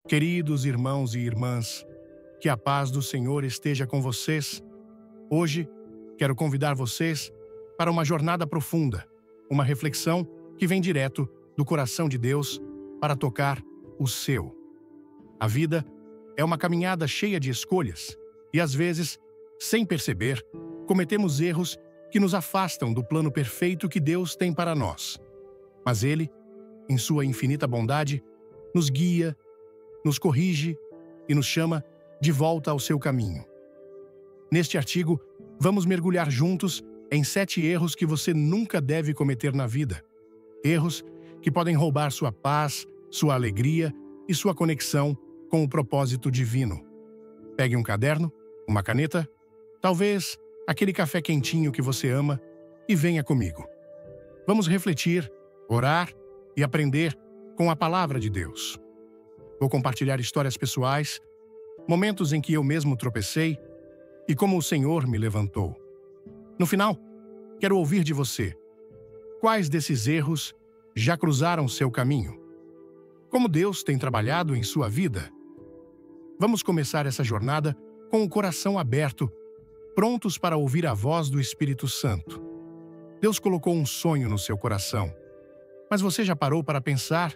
Queridos irmãos e irmãs, que a paz do Senhor esteja com vocês. Hoje, quero convidar vocês para uma jornada profunda, uma reflexão que vem direto do coração de Deus para tocar o seu. A vida é uma caminhada cheia de escolhas e, às vezes, sem perceber, cometemos erros que nos afastam do plano perfeito que Deus tem para nós. Mas Ele, em sua infinita bondade, nos guia, nos corrige e nos chama de volta ao seu caminho. Neste artigo, vamos mergulhar juntos em 7 erros que você nunca deve cometer na vida. Erros que podem roubar sua paz, sua alegria e sua conexão com o propósito divino. Pegue um caderno, uma caneta, talvez aquele café quentinho que você ama e venha comigo. Vamos refletir, orar e aprender com a palavra de Deus. Vou compartilhar histórias pessoais, momentos em que eu mesmo tropecei e como o Senhor me levantou. No final, quero ouvir de você. Quais desses erros já cruzaram seu caminho? Como Deus tem trabalhado em sua vida? Vamos começar essa jornada com o coração aberto, prontos para ouvir a voz do Espírito Santo. Deus colocou um sonho no seu coração, mas você já parou para pensar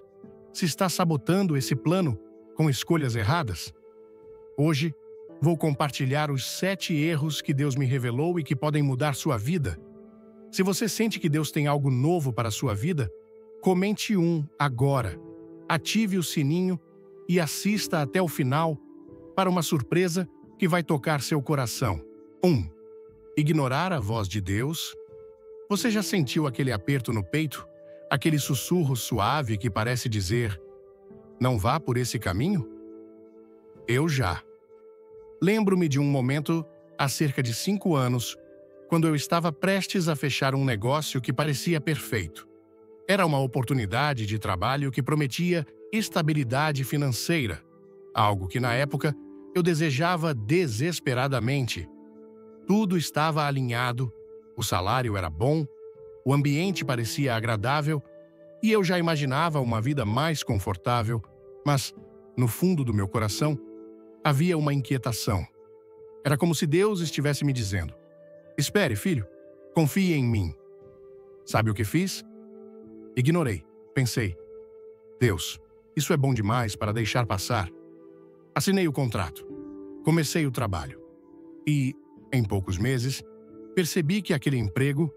se está sabotando esse plano com escolhas erradas? Hoje, vou compartilhar os 7 erros que Deus me revelou e que podem mudar sua vida. Se você sente que Deus tem algo novo para a sua vida, comente um agora. Ative o sininho e assista até o final para uma surpresa que vai tocar seu coração. 1. Ignorar a voz de Deus. Você já sentiu aquele aperto no peito? Aquele sussurro suave que parece dizer: não vá por esse caminho? Eu já. Lembro-me de um momento, há cerca de 5 anos, quando eu estava prestes a fechar um negócio que parecia perfeito. Era uma oportunidade de trabalho que prometia estabilidade financeira, algo que na época eu desejava desesperadamente. Tudo estava alinhado, o salário era bom, o ambiente parecia agradável e eu já imaginava uma vida mais confortável, mas, no fundo do meu coração, havia uma inquietação. Era como se Deus estivesse me dizendo: espere, filho, confie em mim. Sabe o que fiz? Ignorei. Pensei: Deus, isso é bom demais para deixar passar. Assinei o contrato. Comecei o trabalho. E, em poucos meses, percebi que aquele emprego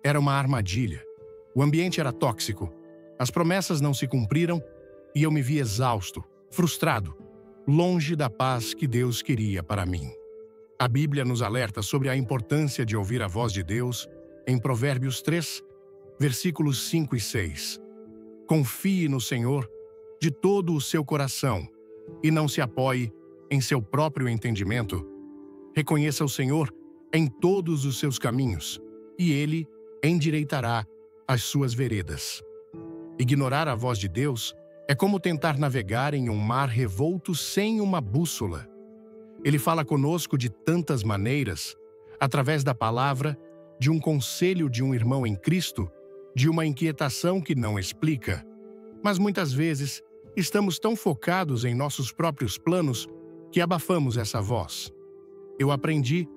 era uma armadilha. O ambiente era tóxico. As promessas não se cumpriram e eu me vi exausto, frustrado, longe da paz que Deus queria para mim. A Bíblia nos alerta sobre a importância de ouvir a voz de Deus em Provérbios 3, versículos 5 e 6. Confie no Senhor de todo o seu coração e não se apoie em seu próprio entendimento. Reconheça o Senhor em todos os seus caminhos e Ele endireitará as suas veredas. Ignorar a voz de Deus é como tentar navegar em um mar revolto sem uma bússola. Ele fala conosco de tantas maneiras, através da palavra, de um conselho de um irmão em Cristo, de uma inquietação que não explica. Mas muitas vezes estamos tão focados em nossos próprios planos que abafamos essa voz. Eu aprendi,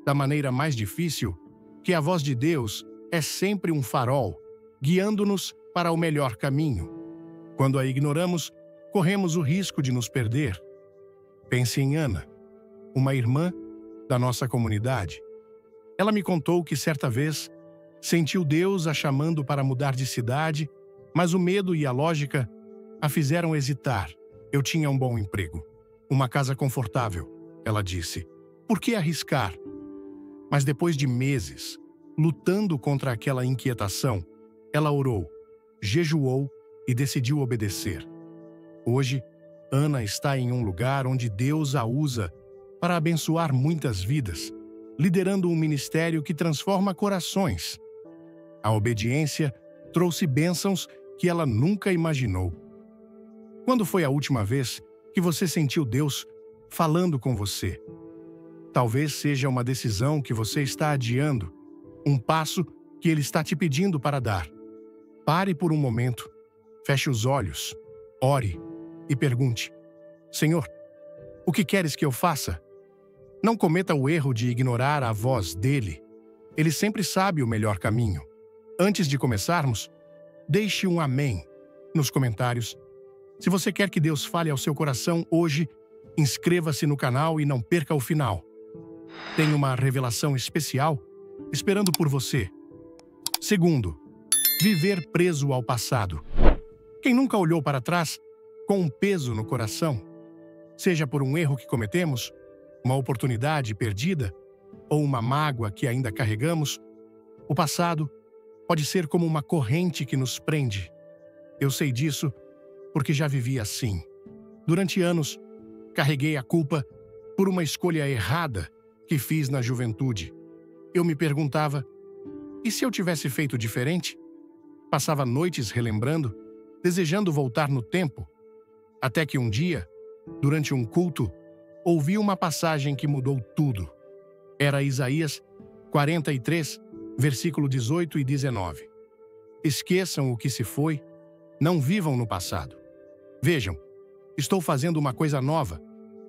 da maneira mais difícil, que a voz de Deus é sempre um farol, guiando-nos para o melhor caminho. Quando a ignoramos, corremos o risco de nos perder. Pense em Ana, uma irmã da nossa comunidade. Ela me contou que certa vez sentiu Deus a chamando para mudar de cidade, mas o medo e a lógica a fizeram hesitar. Eu tinha um bom emprego, uma casa confortável, ela disse. Por que arriscar? Mas depois de meses, lutando contra aquela inquietação, ela orou, jejuou e decidiu obedecer. Hoje, Ana está em um lugar onde Deus a usa para abençoar muitas vidas, liderando um ministério que transforma corações. A obediência trouxe bênçãos que ela nunca imaginou. Quando foi a última vez que você sentiu Deus falando com você? Talvez seja uma decisão que você está adiando, um passo que Ele está te pedindo para dar. Pare por um momento, feche os olhos, ore e pergunte: Senhor, o que queres que eu faça? Não cometa o erro de ignorar a voz dele. Ele sempre sabe o melhor caminho. Antes de começarmos, deixe um amém nos comentários. Se você quer que Deus fale ao seu coração hoje, inscreva-se no canal e não perca o final. Tem uma revelação especial esperando por você. Segundo, viver preso ao passado. Quem nunca olhou para trás com um peso no coração, seja por um erro que cometemos, uma oportunidade perdida ou uma mágoa que ainda carregamos, o passado pode ser como uma corrente que nos prende. Eu sei disso porque já vivi assim. Durante anos, carreguei a culpa por uma escolha errada que fiz na juventude. Eu me perguntava, e se eu tivesse feito diferente? Passava noites relembrando, desejando voltar no tempo, até que um dia, durante um culto, ouvi uma passagem que mudou tudo. Era Isaías 43, versículo 18 e 19. Esqueçam o que se foi, não vivam no passado. Vejam, estou fazendo uma coisa nova.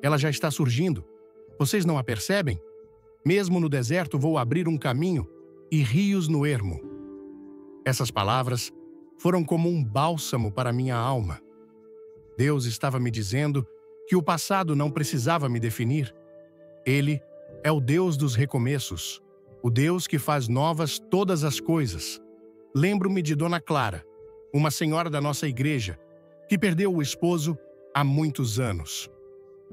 Ela já está surgindo. Vocês não a percebem? Mesmo no deserto vou abrir um caminho e rios no ermo. Essas palavras foram como um bálsamo para minha alma. Deus estava me dizendo que o passado não precisava me definir. Ele é o Deus dos recomeços, o Deus que faz novas todas as coisas. Lembro-me de Dona Clara, uma senhora da nossa igreja, que perdeu o esposo há muitos anos.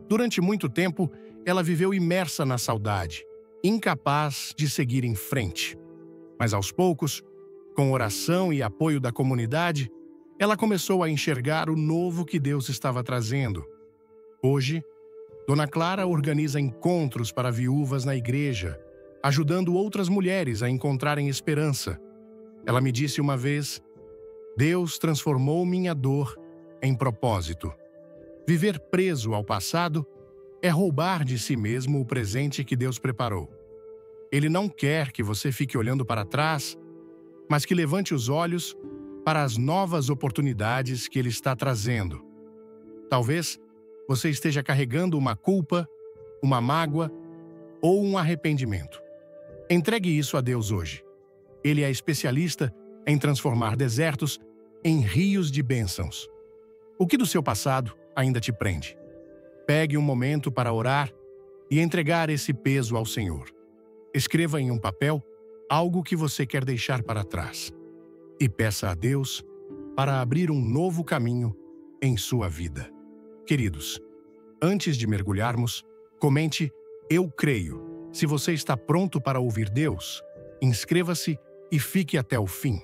Durante muito tempo, ela viveu imersa na saudade, incapaz de seguir em frente. Mas aos poucos, com oração e apoio da comunidade, ela começou a enxergar o novo que Deus estava trazendo. Hoje, Dona Clara organiza encontros para viúvas na igreja, ajudando outras mulheres a encontrarem esperança. Ela me disse uma vez, Deus transformou minha dor em propósito. Viver preso ao passado é roubar de si mesmo o presente que Deus preparou. Ele não quer que você fique olhando para trás, mas que levante os olhos para as novas oportunidades que Ele está trazendo. Talvez você esteja carregando uma culpa, uma mágoa ou um arrependimento. Entregue isso a Deus hoje. Ele é especialista em transformar desertos em rios de bênçãos. O que do seu passado ainda te prende? Pegue um momento para orar e entregar esse peso ao Senhor. Escreva em um papel algo que você quer deixar para trás e peça a Deus para abrir um novo caminho em sua vida. Queridos, antes de mergulharmos, comente "Eu creio". Se você está pronto para ouvir Deus, inscreva-se e fique até o fim.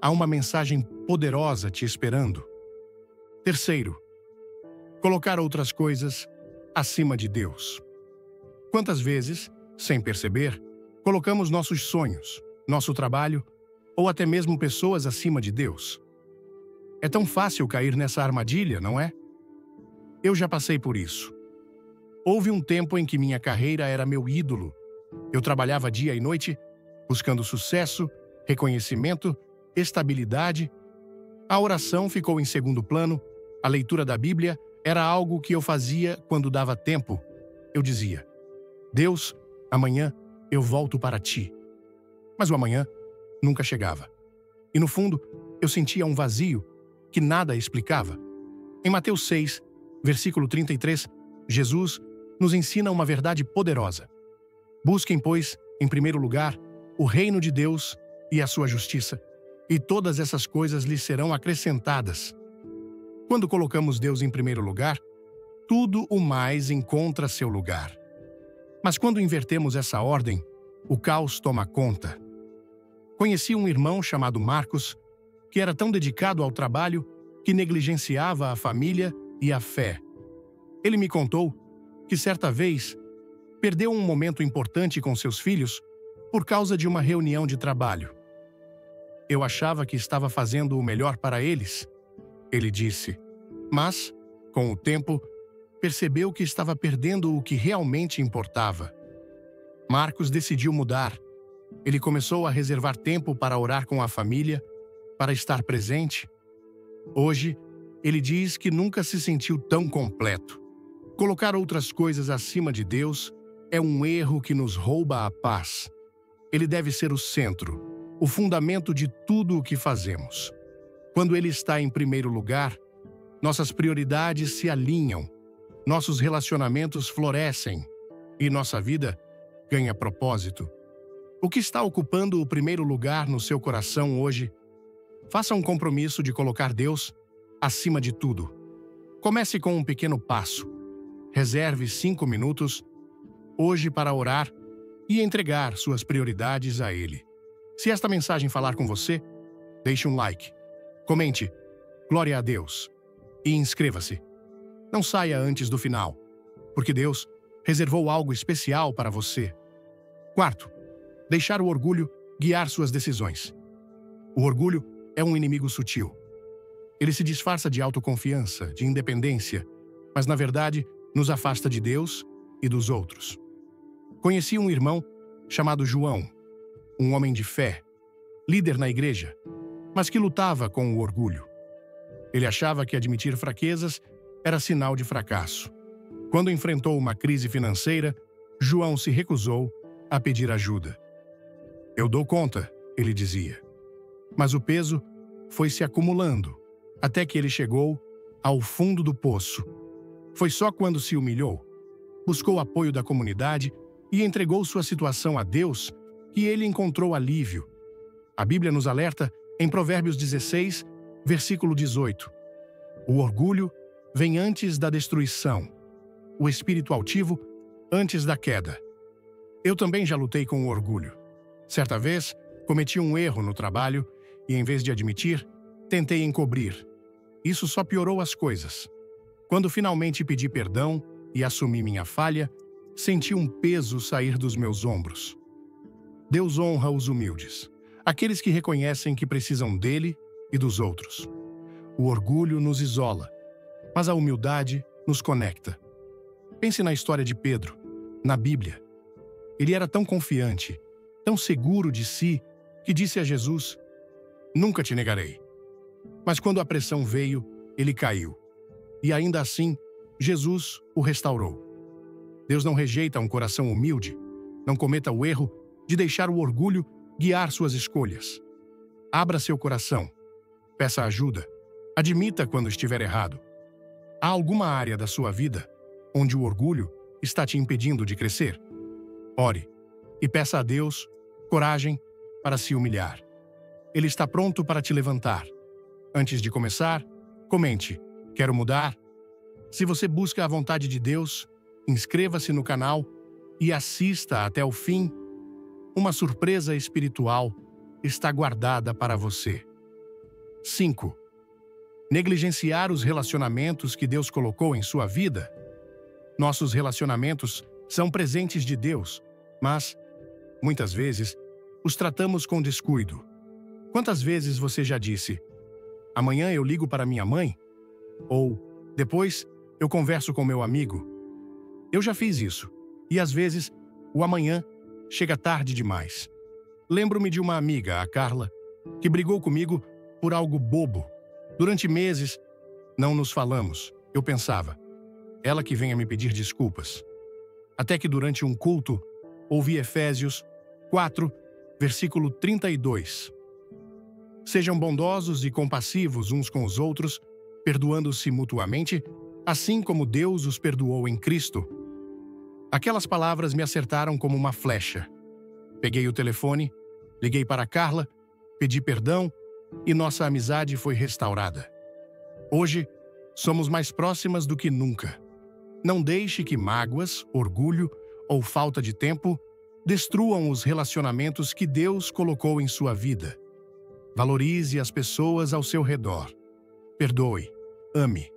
Há uma mensagem poderosa te esperando. Terceiro, colocar outras coisas acima de Deus. Quantas vezes, sem perceber, colocamos nossos sonhos, nosso trabalho ou até mesmo pessoas acima de Deus? É tão fácil cair nessa armadilha, não é? Eu já passei por isso. Houve um tempo em que minha carreira era meu ídolo. Eu trabalhava dia e noite, buscando sucesso, reconhecimento, estabilidade. A oração ficou em segundo plano, a leitura da Bíblia era algo que eu fazia quando dava tempo. Eu dizia, Deus, amanhã eu volto para ti. Mas o amanhã nunca chegava. E no fundo, eu sentia um vazio que nada explicava. Em Mateus 6, versículo 33, Jesus nos ensina uma verdade poderosa. Busquem, pois, em primeiro lugar, o reino de Deus e a sua justiça, e todas essas coisas lhes serão acrescentadas. Quando colocamos Deus em primeiro lugar, tudo o mais encontra seu lugar. Mas quando invertemos essa ordem, o caos toma conta. Conheci um irmão chamado Marcos, que era tão dedicado ao trabalho que negligenciava a família e a fé. Ele me contou que certa vez perdeu um momento importante com seus filhos por causa de uma reunião de trabalho. Eu achava que estava fazendo o melhor para eles, ele disse, mas, com o tempo, percebeu que estava perdendo o que realmente importava. Marcos decidiu mudar. Ele começou a reservar tempo para orar com a família, para estar presente. Hoje, ele diz que nunca se sentiu tão completo. Colocar outras coisas acima de Deus é um erro que nos rouba a paz. Ele deve ser o centro, o fundamento de tudo o que fazemos. Quando ele está em primeiro lugar, nossas prioridades se alinham, nossos relacionamentos florescem e nossa vida ganha propósito. O que está ocupando o primeiro lugar no seu coração hoje? Faça um compromisso de colocar Deus acima de tudo. Comece com um pequeno passo. Reserve 5 minutos hoje para orar e entregar suas prioridades a Ele. Se esta mensagem falar com você, deixe um like, comente, glória a Deus, e inscreva-se. Não saia antes do final, porque Deus reservou algo especial para você. Quarto, deixar o orgulho guiar suas decisões. O orgulho é um inimigo sutil. Ele se disfarça de autoconfiança, de independência, mas na verdade nos afasta de Deus e dos outros. Conheci um irmão chamado João, um homem de fé, líder na igreja, mas que lutava com o orgulho. Ele achava que admitir fraquezas era sinal de fracasso. Quando enfrentou uma crise financeira, João se recusou a pedir ajuda. "Eu dou conta", ele dizia. Mas o peso foi se acumulando, até que ele chegou ao fundo do poço. Foi só quando se humilhou, buscou o apoio da comunidade e entregou sua situação a Deus que ele encontrou alívio. A Bíblia nos alerta em Provérbios 16, versículo 18. O orgulho vem antes da destruição, o espírito altivo antes da queda. Eu também já lutei com o orgulho. Certa vez, cometi um erro no trabalho e, em vez de admitir, tentei encobrir. Isso só piorou as coisas. Quando finalmente pedi perdão e assumi minha falha, senti um peso sair dos meus ombros. Deus honra os humildes, aqueles que reconhecem que precisam dele e dos outros. O orgulho nos isola, mas a humildade nos conecta. Pense na história de Pedro, na Bíblia. Ele era tão confiante, tão seguro de si, que disse a Jesus: "Nunca te negarei." Mas quando a pressão veio, ele caiu. E ainda assim, Jesus o restaurou. Deus não rejeita um coração humilde. Não cometa o erro de deixar o orgulho guiar suas escolhas. Abra seu coração. Peça ajuda. Admita quando estiver errado. Há alguma área da sua vida onde o orgulho está te impedindo de crescer? Ore e peça a Deus coragem para se humilhar. Ele está pronto para te levantar. Antes de começar, comente: "Quero mudar?" Se você busca a vontade de Deus, inscreva-se no canal e assista até o fim. Uma surpresa espiritual está guardada para você. 5. Negligenciar os relacionamentos que Deus colocou em sua vida. Nossos relacionamentos são presentes de Deus, mas, muitas vezes, os tratamos com descuido. Quantas vezes você já disse: "Amanhã eu ligo para minha mãe"? Ou, "Depois eu converso com meu amigo"? Eu já fiz isso, e às vezes o amanhã chega tarde demais. Lembro-me de uma amiga, a Carla, que brigou comigo por algo bobo. Durante meses, não nos falamos. Eu pensava: ela que venha me pedir desculpas. Até que durante um culto, ouvi Efésios 4, versículo 32. Sejam bondosos e compassivos uns com os outros, perdoando-se mutuamente, assim como Deus os perdoou em Cristo. Aquelas palavras me acertaram como uma flecha. Peguei o telefone, liguei para Carla, pedi perdão e nossa amizade foi restaurada. Hoje, somos mais próximas do que nunca. Não deixe que mágoas, orgulho ou falta de tempo destruam os relacionamentos que Deus colocou em sua vida. Valorize as pessoas ao seu redor. Perdoe, ame,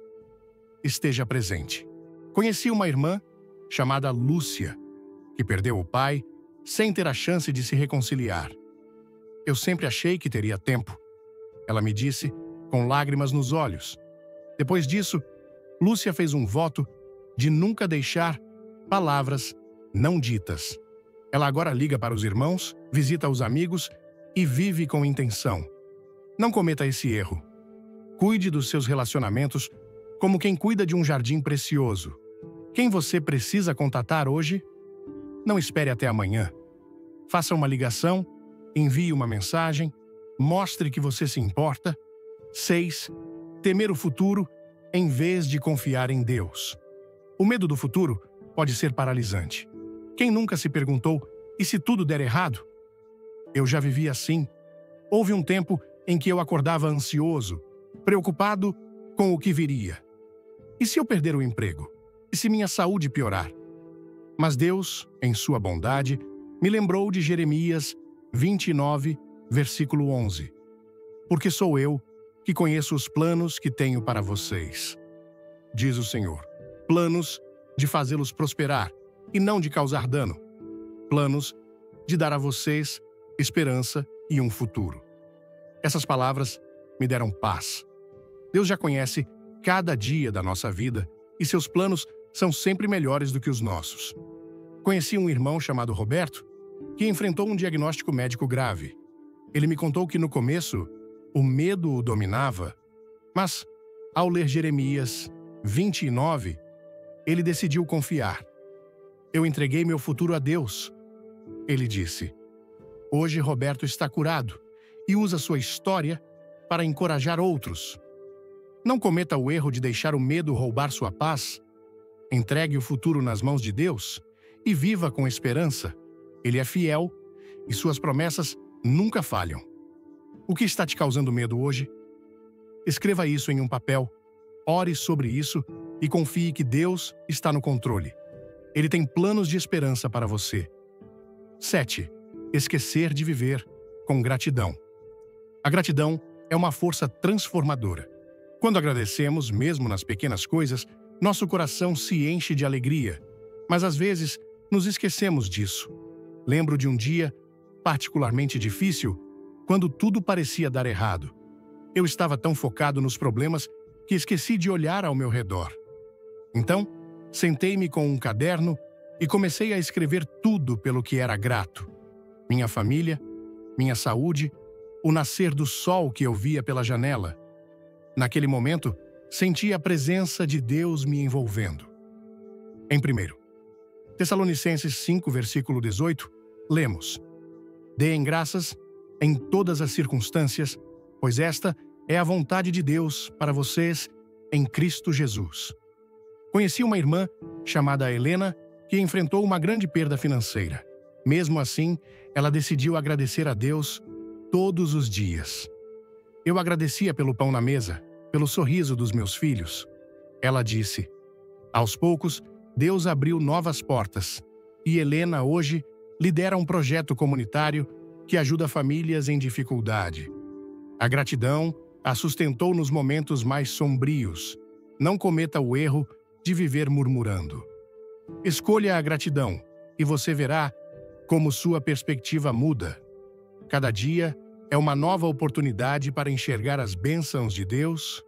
esteja presente. Conheci uma irmã chamada Lúcia, que perdeu o pai sem ter a chance de se reconciliar. Eu sempre achei que teria tempo. Ela me disse, com lágrimas nos olhos. Depois disso, Lúcia fez um voto de nunca deixar palavras não ditas. Ela agora liga para os irmãos, visita os amigos e vive com intenção. Não cometa esse erro. Cuide dos seus relacionamentos como quem cuida de um jardim precioso. Quem você precisa contatar hoje? Não espere até amanhã. Faça uma ligação, envie uma mensagem, mostre que você se importa. 6. Temer o futuro em vez de confiar em Deus. O medo do futuro pode ser paralisante. Quem nunca se perguntou, e se tudo der errado? Eu já vivi assim. Houve um tempo em que eu acordava ansioso, preocupado com o que viria. E se eu perder o emprego? E se minha saúde piorar? Mas Deus, em sua bondade, me lembrou de Jeremias 29, versículo 11. Porque sou eu que conheço os planos que tenho para vocês, diz o Senhor. Planos de fazê-los prosperar e não de causar dano. Planos de dar a vocês esperança e um futuro. Essas palavras me deram paz. Deus já conhece cada dia da nossa vida e seus planos são sempre melhores do que os nossos. Conheci um irmão chamado Roberto que enfrentou um diagnóstico médico grave. Ele me contou que no começo o medo o dominava, mas ao ler Jeremias 29, ele decidiu confiar. Eu entreguei meu futuro a Deus. Ele disse: hoje Roberto está curado e usa sua história para encorajar outros. Não cometa o erro de deixar o medo roubar sua paz. Entregue o futuro nas mãos de Deus e viva com esperança. Ele é fiel e suas promessas nunca falham. O que está te causando medo hoje? Escreva isso em um papel, ore sobre isso e confie que Deus está no controle. Ele tem planos de esperança para você. 7. Esquecer de viver com gratidão. A gratidão é uma força transformadora. Quando agradecemos, mesmo nas pequenas coisas, nosso coração se enche de alegria. Mas às vezes, nos esquecemos disso. Lembro de um dia particularmente difícil, quando tudo parecia dar errado. Eu estava tão focado nos problemas que esqueci de olhar ao meu redor. Então, sentei-me com um caderno e comecei a escrever tudo pelo que era grato. Minha família, minha saúde, o nascer do sol que eu via pela janela. Naquele momento, senti a presença de Deus me envolvendo. Em 1 Tessalonicenses 5, versículo 18, lemos: Deem graças em todas as circunstâncias, pois esta é a vontade de Deus para vocês em Cristo Jesus. Conheci uma irmã chamada Helena que enfrentou uma grande perda financeira. Mesmo assim, ela decidiu agradecer a Deus todos os dias. Eu agradecia pelo pão na mesa, pelo sorriso dos meus filhos. Ela disse: aos poucos, Deus abriu novas portas e Helena hoje lidera um projeto comunitário que ajuda famílias em dificuldade. A gratidão a sustentou nos momentos mais sombrios. Não cometa o erro de viver murmurando. Escolha a gratidão e você verá como sua perspectiva muda. Cada dia é uma nova oportunidade para enxergar as bênçãos de Deus.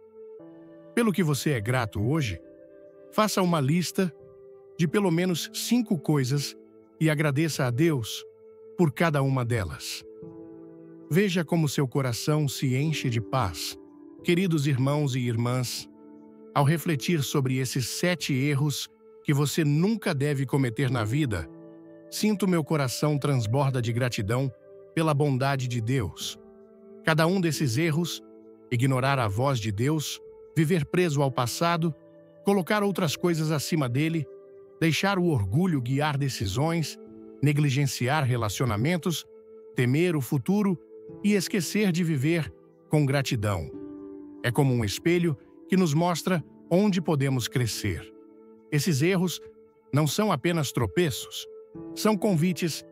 Pelo que você é grato hoje, faça uma lista de pelo menos 5 coisas e agradeça a Deus por cada uma delas. Veja como seu coração se enche de paz. Queridos irmãos e irmãs, ao refletir sobre esses 7 erros que você nunca deve cometer na vida, sinto meu coração transborda de gratidão pela bondade de Deus. Cada um desses erros, ignorar a voz de Deus, viver preso ao passado, colocar outras coisas acima dele, deixar o orgulho guiar decisões, negligenciar relacionamentos, temer o futuro e esquecer de viver com gratidão. É como um espelho que nos mostra onde podemos crescer. Esses erros não são apenas tropeços, são convites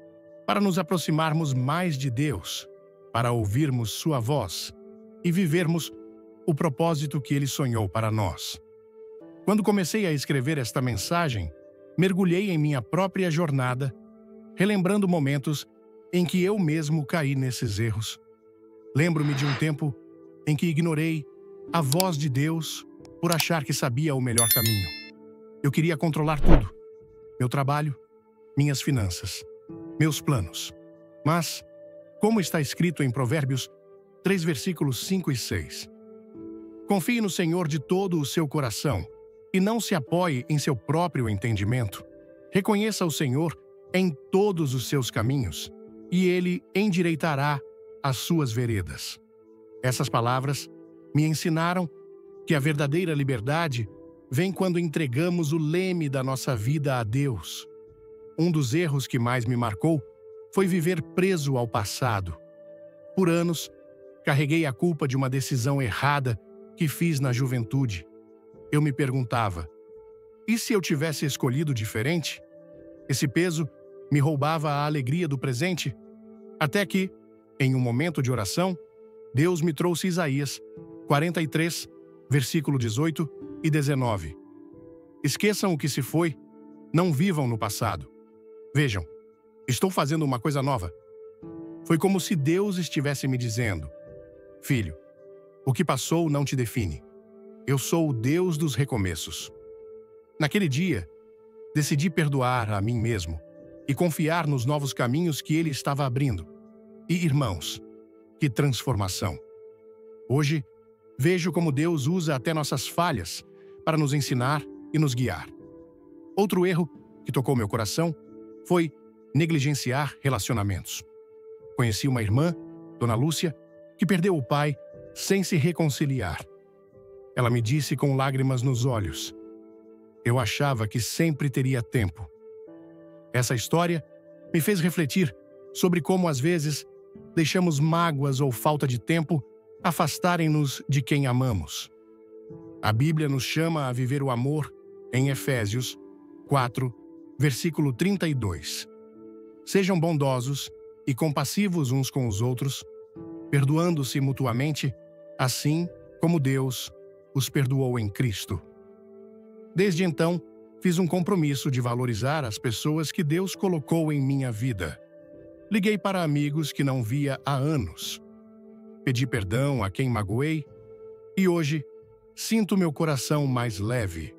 para nos aproximarmos mais de Deus, para ouvirmos sua voz e vivermos o propósito que Ele sonhou para nós. Quando comecei a escrever esta mensagem, mergulhei em minha própria jornada, relembrando momentos em que eu mesmo caí nesses erros. Lembro-me de um tempo em que ignorei a voz de Deus por achar que sabia o melhor caminho. Eu queria controlar tudo: meu trabalho, minhas finanças, meus planos. Mas, como está escrito em Provérbios 3, versículos 5 e 6, confie no Senhor de todo o seu coração e não se apoie em seu próprio entendimento. Reconheça o Senhor em todos os seus caminhos, e Ele endireitará as suas veredas. Essas palavras me ensinaram que a verdadeira liberdade vem quando entregamos o leme da nossa vida a Deus. Um dos erros que mais me marcou foi viver preso ao passado. Por anos, carreguei a culpa de uma decisão errada que fiz na juventude. Eu me perguntava, e se eu tivesse escolhido diferente? Esse peso me roubava a alegria do presente, até que, em um momento de oração, Deus me trouxe Isaías 43, versículo 18 e 19. Esqueçam o que se foi, não vivam no passado. Vejam, estou fazendo uma coisa nova. Foi como se Deus estivesse me dizendo, filho, o que passou não te define. Eu sou o Deus dos recomeços. Naquele dia, decidi perdoar a mim mesmo e confiar nos novos caminhos que Ele estava abrindo. E, irmãos, que transformação! Hoje, vejo como Deus usa até nossas falhas para nos ensinar e nos guiar. Outro erro que tocou meu coração foi negligenciar relacionamentos. Conheci uma irmã, Dona Lúcia, que perdeu o pai sem se reconciliar. Ela me disse com lágrimas nos olhos, eu achava que sempre teria tempo. Essa história me fez refletir sobre como, às vezes, deixamos mágoas ou falta de tempo afastarem-nos de quem amamos. A Bíblia nos chama a viver o amor em Efésios 4, versículo 32. Sejam bondosos e compassivos uns com os outros, perdoando-se mutuamente, assim como Deus os perdoou em Cristo. Desde então, fiz um compromisso de valorizar as pessoas que Deus colocou em minha vida. Liguei para amigos que não via há anos. Pedi perdão a quem magoei e hoje sinto meu coração mais leve.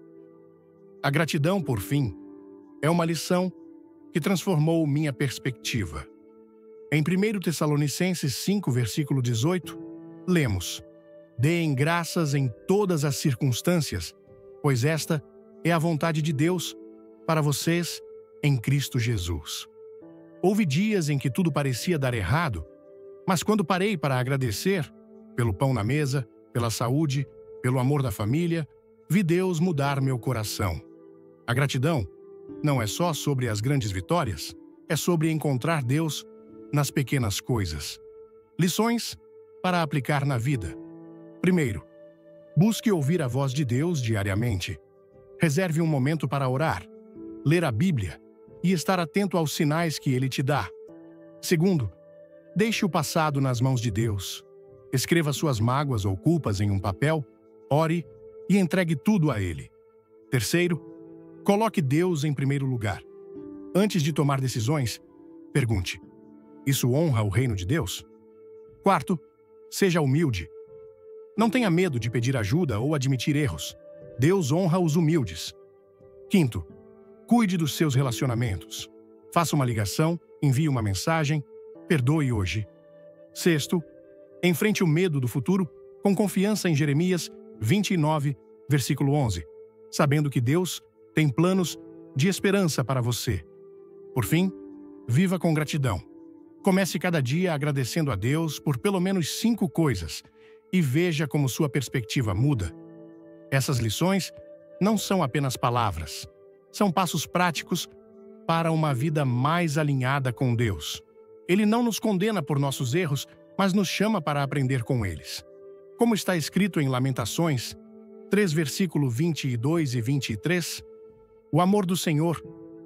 A gratidão, por fim, é uma lição que transformou minha perspectiva. Em 1 Tessalonicenses 5, versículo 18, lemos: Deem graças em todas as circunstâncias, pois esta é a vontade de Deus para vocês em Cristo Jesus. Houve dias em que tudo parecia dar errado, mas quando parei para agradecer pelo pão na mesa, pela saúde, pelo amor da família, vi Deus mudar meu coração. A gratidão não é só sobre as grandes vitórias, é sobre encontrar Deus nas pequenas coisas. Lições para aplicar na vida. Primeiro, busque ouvir a voz de Deus diariamente. Reserve um momento para orar, ler a Bíblia e estar atento aos sinais que Ele te dá. Segundo, deixe o passado nas mãos de Deus. Escreva suas mágoas ou culpas em um papel, ore e entregue tudo a Ele. Terceiro, coloque Deus em primeiro lugar. Antes de tomar decisões, pergunte: isso honra o reino de Deus? Quarto, seja humilde. Não tenha medo de pedir ajuda ou admitir erros. Deus honra os humildes. Quinto, cuide dos seus relacionamentos. Faça uma ligação, envie uma mensagem, perdoe hoje. Sexto, enfrente o medo do futuro com confiança em Jeremias 29, versículo 11, sabendo que Deus tem planos de esperança para você. Por fim, viva com gratidão. Comece cada dia agradecendo a Deus por pelo menos 5 coisas e veja como sua perspectiva muda. Essas lições não são apenas palavras, são passos práticos para uma vida mais alinhada com Deus. Ele não nos condena por nossos erros, mas nos chama para aprender com eles. Como está escrito em Lamentações 3, versículo 22 e 23, o amor do Senhor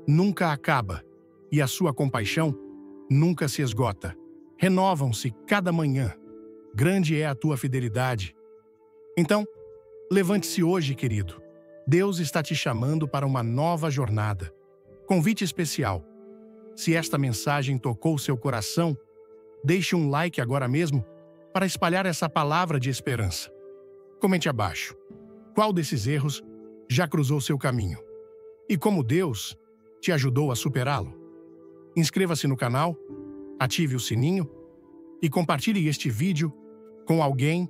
nunca acaba e a sua compaixão nunca se esgota. Renovam-se cada manhã. Grande é a tua fidelidade. Então, levante-se hoje, querido. Deus está te chamando para uma nova jornada. Convite especial. Se esta mensagem tocou seu coração, deixe um like agora mesmo para espalhar essa palavra de esperança. Comente abaixo. Qual desses erros já cruzou seu caminho? E como Deus te ajudou a superá-lo? Inscreva-se no canal, ative o sininho e compartilhe este vídeo com alguém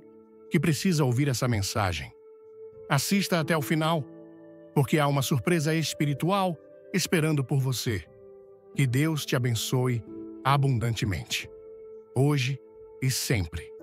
que precisa ouvir essa mensagem. Assista até o final porque há uma surpresa espiritual esperando por você. Que Deus te abençoe abundantemente, hoje e sempre.